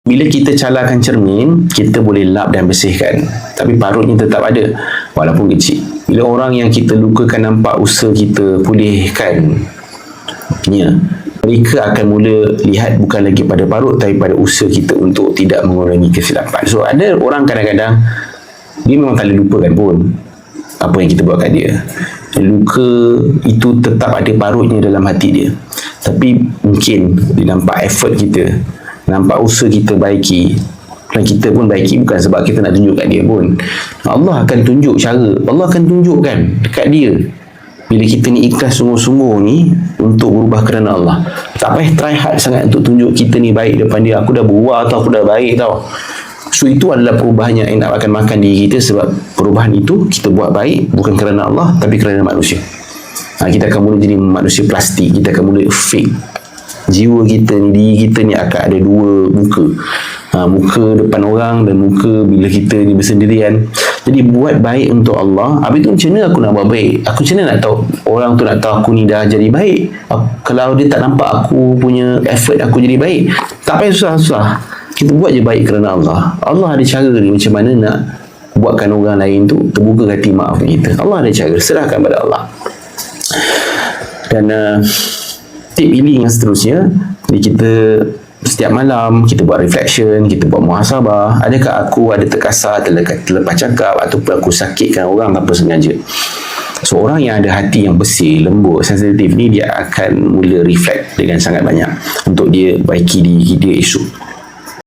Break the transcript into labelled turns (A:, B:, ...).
A: Bila kita calahkan cermin, kita boleh lap dan bersihkan. Tapi parutnya tetap ada, walaupun kecil. Bila orang yang kita lukakan nampak usaha kita pulihkan, mereka akan mula lihat bukan lagi pada parut, tapi pada usaha kita untuk tidak mengulangi kesilapan. So, ada orang kadang-kadang, dia memang tak boleh lupakan pun apa yang kita buat kat dia. Luka itu tetap ada parutnya dalam hati dia. Tapi mungkin dia nampak effort kita, nampak usaha kita baiki, dan kita pun baiki bukan sebab kita nak tunjuk kat dia pun. Allah akan tunjuk cara, Allah akan tunjukkan dekat dia. Bila kita ni ikhlas sungguh-sungguh ni untuk berubah kerana Allah, tak payah try hard sangat untuk tunjuk kita ni baik depan dia. Aku dah berubah tau, aku dah baik tau. So itu adalah perubahan yang nak makan diri kita, sebab perubahan itu kita buat baik bukan kerana Allah tapi kerana manusia. Kita akan mula jadi manusia plastik, kita akan mula fake. Jiwa kita ni, diri kita ni akan ada dua muka. Muka depan orang dan muka bila kita ni bersendirian. Jadi buat baik untuk Allah. Habis tu macam mana aku nak buat baik? Aku macam mana nak tahu orang tu nak tahu aku ni dah jadi baik? Kalau dia tak nampak aku punya effort aku jadi baik, tak payah susah-susah. Kita buat je baik kerana Allah. Allah ada cara ni macam mana nak buatkan orang lain tu terbuka hati maaf kita. Allah ada cara, serahkan pada Allah. Dan tip healing yang seterusnya, jadi kita setiap malam kita buat reflection, kita buat muhasabah. Adakah aku ada terkasar, terlepas cakap, ataupun aku sakitkan orang tanpa sengaja? So orang yang ada hati yang bersih, lembut, sensitif ni, dia akan mula reflect dengan sangat banyak untuk dia baiki diri dia esok.